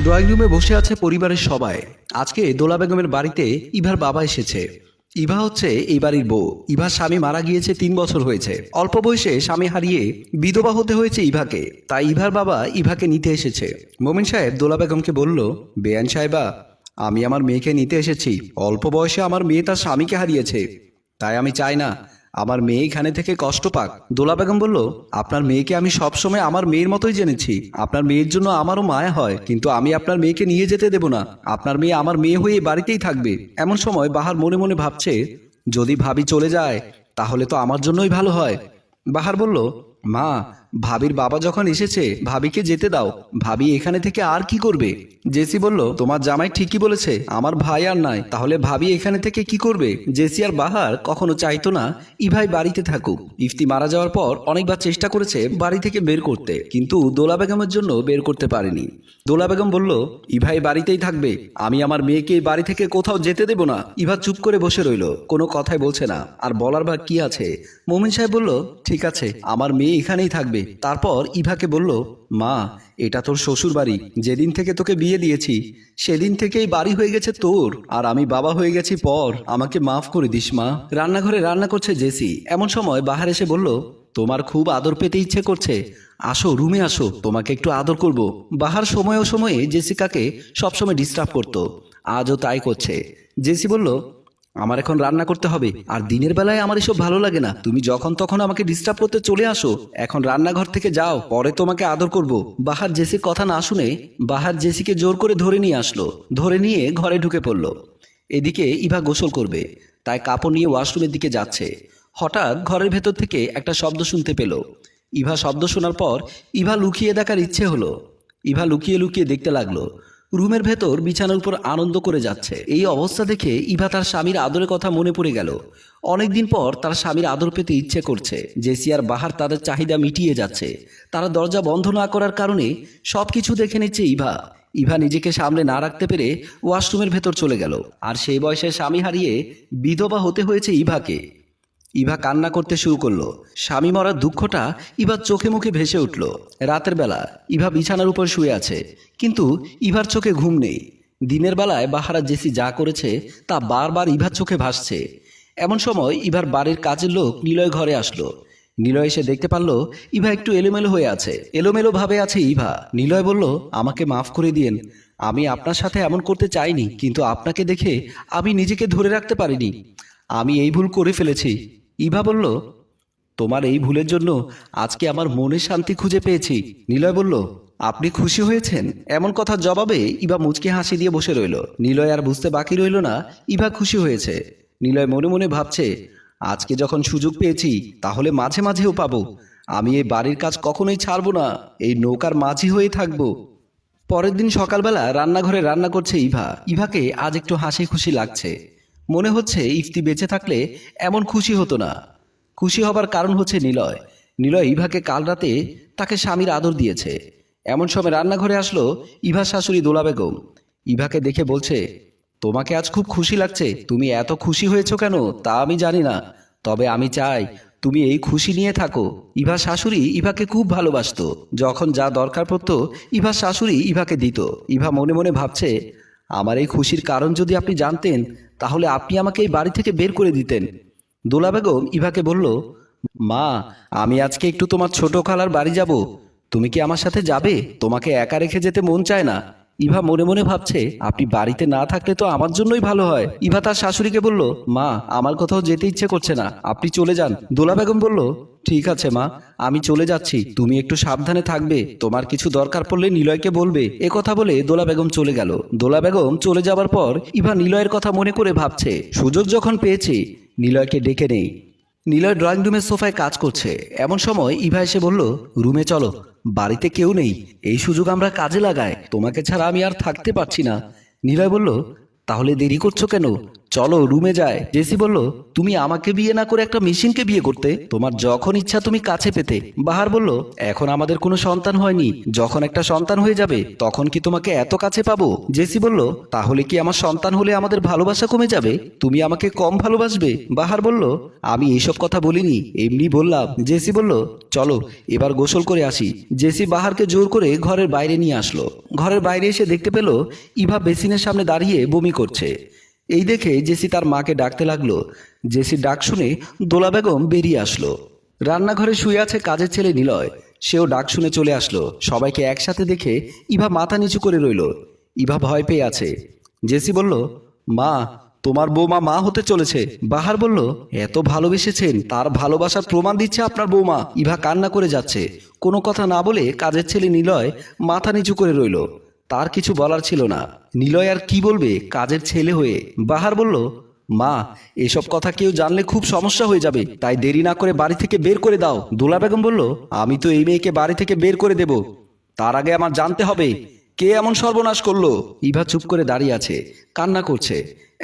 Drawing রুমে বসে আছে পরিবারের সবাই। আজকে দোলা বেগমের বাড়িতে ইভার বাবা এসেছে। ইভা হচ্ছে এই বাড়ির বউ। ইভার স্বামী মারা গিয়েছে 3 বছর হয়েছে। অল্প বয়সে স্বামী হারিয়ে বিধবা হতে হয়েছে ইভাকে। তাই ইভার বাবা ইভাকে নিতে এসেছে। মোমিন সাহেব দোলা বেগমকে বলল, বেয়ান সাহেবা, আমি আমার মেয়েকে নিতে এসেছি। অল্প বয়সে আমার মেয়ে তার স্বামীকে হারিয়েছে, তাই আমি চাই না আমার মেয়ে এখানে থেকে কষ্ট পাক। দোলা বেগম বলল, আপনার মেয়েকে আমি সবসময় আমার মেয়ের মতোই জেনেছি। আপনার মেয়ের জন্য আমারও মায়া হয়, কিন্তু আমি আপনার মেয়েকে নিয়ে যেতে দেব না। আপনার মেয়ে আমার মেয়ে হয়ে বাড়িতেই থাকবে। এমন সময় বাহার মনে মনে ভাবছে, যদি ভাবি চলে যায় তাহলে তো আমার জন্যই ভালো হয়। বাহার বলল, মা, ভাবির বাবা যখন এসেছে ভাবিকে যেতে দাও। ভাবি এখানে থেকে আর কি করবে? জেসি বলল, তোমার জামাই ঠিকই বলেছে, আমার ভাই আর নাই, তাহলে ভাবি এখানে থেকে কি করবে? জেসি আর বাহার কখনো চাইতো না ইভাই বাড়িতে থাকুক। ইফতি মারা যাওয়ার পর অনেকবার চেষ্টা করেছে বাড়ি থেকে বের করতে, কিন্তু দোলা বেগমের জন্য বের করতে পারেনি। দোলা বেগম বলল, ইভাই বাড়িতেই থাকবে, আমি আমার মেয়েকে বাড়ি থেকে কোথাও যেতে দেব না। ইভা চুপ করে বসে রইল, কোনো কথাই বলছে না। আর বলার বা কি আছে? মোমিন সাহেব বলল, ঠিক আছে, আমার মেয়ে এখানেই থাকবে। তারপর ইভাকে বলল, মা, এটা তোর শ্বশুর বাড়ি। যেদিন থেকে তোকে বিয়ে দিয়েছি সেদিন থেকেই বাড়ি হয়ে গেছে তোর, আর আমি বাবা হয়ে গেছি পর। আমাকে মাফ করে দিস মা। রান্নাঘরে রান্না করছে জেসি। এমন সময় বাহার এসে বলল, তোমার খুব আদর পেতে ইচ্ছে করছে, আসো রুমে আসো, তোমাকে একটু আদর করব। বাহার সময়ে সময়ে জেসিকাকে সবসময় ডিস্টার্ব করতো, আজও তাই করছে। জেসি বলল, আমার এখন রান্না করতে হবে, আর দিনের বেলায় আমার এসব ভালো লাগে না। তুমি যখন তখন আমাকে ডিস্টার্ব করতে চলে আসো। এখন রান্নাঘর থেকে যাও, পরে তোমাকে আদর করব। বাহার জেসির কথা না শুনে বাহার জেসিকে জোর করে ধরে নিয়ে আসলো। ধরে নিয়ে ঘরে ঢুকে পড়ল। এদিকে ইভা গোসল করবে, তাই কাপড় নিয়ে ওয়াশরুমের দিকে যাচ্ছে। হঠাৎ ঘরের ভেতর থেকে একটা শব্দ শুনতে পেল। ইভা শব্দ শোনার পর ইভা লুকিয়ে দেখার ইচ্ছে হলো। ইভা লুকিয়ে লুকিয়ে দেখতে লাগলো রুমের ভেতর বিছানার উপর আনন্দ করে যাচ্ছে। এই অবস্থা দেখে ইভা তার স্বামীর আদরের কথা মনে পড়ে গেল। অনেকদিন পর তার স্বামীর আদর পেতে ইচ্ছে করছে। জেসি আর বাহার তাদের চাহিদা মিটিয়ে যাচ্ছে। তারা দরজা বন্ধ না করার কারণে সবকিছু দেখে নিচ্ছে ইভা। ইভা নিজেকে সামলে না রাখতে পেরে ওয়াশরুমের ভেতর চলে গেল। আর সেই বয়সে স্বামী হারিয়ে বিধবা হতে হয়েছে ইভাকে। ইভা কান্না করতে শুরু করলো। স্বামী মরার দুঃখটা ইভার চোখে মুখে ভেসে উঠল। রাতের বেলা ইভা বিছানার উপর শুয়ে আছে, কিন্তু ইভার চোখে ঘুম নেই। দিনের বেলায় বাহারা জেসি যা করেছে তা বারবার ইভার চোখে ভাসছে। এমন সময় ইভার বাড়ির কাজের লোক নিলয় ঘরে আসলো। নিলয় এসে দেখতে পারল ইভা একটু এলোমেলো হয়ে আছে। এলোমেলো ভাবে আছে ইভা। নিলয় বলল, আমাকে মাফ করে দিয়েন, আমি আপনার সাথে এমন করতে চাইনি, কিন্তু আপনাকে দেখে আমি নিজেকে ধরে রাখতে পারিনি। আমি এই ভুল করে ফেলেছি। ইভা বলল, তোমার এই ভুলের জন্য আজকে আমার মনে শান্তি খুঁজে পেয়েছি। নিলয় বলল, আপনি খুশি হয়েছেন? এমন কথার জবাবে ইভা মুচকি হাসি দিয়ে বসে রইল। নিলয় আর বুঝতে বাকি রইল না ইভা খুশি হয়েছে। নিলয় মনে মনে ভাবছে, আজকে যখন সুযোগ পেয়েছি তাহলে মাঝে মাঝেও পাবো। আমি এই বাড়ির কাজ কখনোই ছাড়বো না, এই নৌকার মাঝি হয়ে থাকবো। পরের দিন সকালবেলা রান্নাঘরে রান্না করছে ইভা। ইভাকে আজ একটু হাসি খুশি লাগছে। মনে হচ্ছে ইফতি বেঁচে থাকলে এমন খুশি হতো না। খুশি হবার কারণ হচ্ছে নিলয়। নিলয় ইভাকে কাল রাতে তাকে স্বামীর আদর দিয়েছে। এমন সময় রান্নাঘরে আসলো ইভার শাশুড়ি দোলা বেগম। ইভাকে দেখে বলছে, তোমাকে আজ খুব খুশি লাগছে। তুমি এত খুশি হয়েছো কেন তা আমি জানি না, তবে আমি চাই তুমি এই খুশি নিয়ে থাকো। ইভার শাশুড়ি ইভাকে খুব ভালোবাসতো। যখন যা দরকার পড়তো ইভার শাশুড়ি ইভাকে দিত। ইভা মনে মনে ভাবছে, আমার এই খুশির কারণ যদি আপনি জানতেন তাহলে আপনি আমাকে এই বাড়ি থেকে বের করে দিতেন। দোলা বেগম ইভাকে বলল, মা, আমি আজকে একটু তোমার ছোট খালার বাড়ি যাব, তুমি কি আমার সাথে যাবে? তোমাকে একা রেখে যেতে মন চায় না। ইভা মনে মনে ভাবছে, আপনি বাড়িতে না থাকলে তো আমার জন্যই ভালো হয়। ইভা তার শাশুড়িকে বলল, মা, আমার কোথাও যেতে ইচ্ছে করছে না, আপনি চলে যান। দোলা বেগম বলল, ঠিক আছে মা, আমি চলে যাচ্ছি, তুমি একটু সাবধানে থাকবে, তোমার কিছু দরকার পড়লে নিলয়কে বলবে। এ কথা বলে দোলা বেগম চলে গেল। দোলা বেগম চলে যাবার পর ইভা নিলয়ের কথা মনে করে ভাবছে, সুযোগ যখন পেয়েছে নিলয়কে ডেকে নেই। নিলয় ড্রয়িং রুমের সোফায় কাজ করছে। এমন সময় ইভা এসে বলল, রুমে চলো, বাড়িতে কেউ নেই, এই সুযোগ আমরা কাজে লাগাই, তোমাকে ছাড়া আমি আর থাকতে পারছি না। নিলয় বলল, তাহলে দেরি করছো কেন? চলো রুমে যায়। জেসি বলল, তুমি আমাকে বিয়ে না করে একটা মেশিনকে বিয়ে করতে, তোমার যখন ইচ্ছা তুমি কাছে পেতে। বাহার বলল, এখন আমাদের কোনো সন্তান হয়নি, যখন একটা সন্তান হয়ে যাবে তখন কি তোমাকে এত কাছে পাবো? জেসি বলল, তাহলে কি আমার সন্তান হলে আমাদের ভালোবাসা কমে যাবে? তুমি আমাকে কম ভালোবাসবে? বাহার বলল, আমি এইসব কথা বলিনি, এমনি বললাম। জেসি বলল, চলো এবার গোসল করে আসি। জেসি বাহারকে জোর করে ঘরের বাইরে নিয়ে আসলো। ঘরের বাইরে এসে দেখতে পেল ইভা বেসিনের সামনে দাঁড়িয়ে বমি করছে। এই দেখে জেসি তার মাকে ডাকতে লাগলো। জেসির ডাক শুনে দোলা বেগম বেরিয়ে আসলো। রান্নাঘরে শুয়ে আছে কাজের ছেলে নিলয়, সেও ডাক শুনে চলে আসলো। সবাইকে একসাথে দেখে ইভা মাথা নিচু করে রইল। ইভা ভয় পেয়ে আছে। জেসি বলল, মা, তোমার বৌমা মা হতে চলেছে। বাহার বলল, এত ভালোবেসেছেন, তার ভালোবাসার প্রমাণ দিচ্ছে আপনার বৌমা। ইভা কান্না করে যাচ্ছে। কোনো কথা না বলে কাজের ছেলে নিলয় মাথা নিচু করে রইল। তার কিছু বলার ছিল না। নিলয় আর কি বলবে কাজের ছেলে হয়ে। বাহার বলল, মা, এসব কথা কেউ জানলে খুব সমস্যা হয়ে যাবে, তাই দেরি না করে বাড়ি থেকে বের করে দাও। দোলা বেগম বলল, আমি তো এই মেয়েকে বাড়ি থেকে বের করে দেব, তার আগে আমার জানতে হবে কে এমন সর্বনাশ করলো। ইভা চুপ করে দাঁড়িয়ে আছে, কান্না করছে।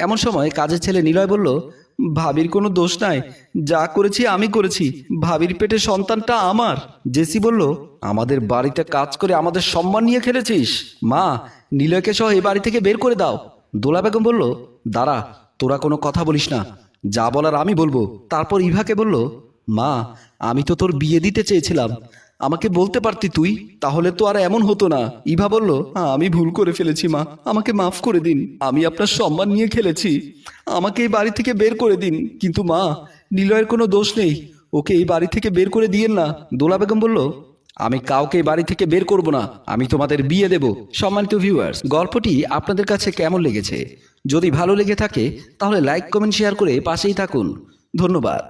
এমন সময় কাজের ছেলে নিলয় বলল, ভাবির কোনো দোষ নাই, যা করেছি আমি করেছি, ভাবির পেটে সন্তানটা আমার। জেসি বলল, আমাদের বাড়িতে কাজ করে আমাদের সম্মান নিয়ে খেলেছিস? মা, নিলয়কে সহ এই বাড়ি থেকে বের করে দাও। দোলা বেগম বলল, দাঁড়া, তোরা কোনো কথা বলিস না, যা বলার আমি বলবো। তারপর ইভাকে বলল, মা, আমি তো তোর বিয়ে দিতে চেয়েছিলাম, আমাকে বলতে পারতি তুই, তাহলে তো আর এমন হতো না। ইভা বলল, আমি ভুল করে ফেলেছি মা, আমাকে মাফ করে দিন, আমি আপনার সম্মান নিয়ে খেলেছি, আমাকে এই বাড়ি থেকে বের করে দিন। কিন্তু মা, নিলয়ের কোনো দোষ নেই, ওকে এই বাড়ি থেকে বের করে দিয়েন না। দোলা বেগম বলল, আমি কাউকে এই বাড়ি থেকে বের করব না, আমি তোমাদের বিয়ে দেব। সম্মানিত ভিউয়ার্স, গল্পটি আপনাদের কাছে কেমন লেগেছে? যদি ভালো লেগে থাকে তাহলে লাইক, কমেন্ট, শেয়ার করে পাশেই থাকুন। ধন্যবাদ।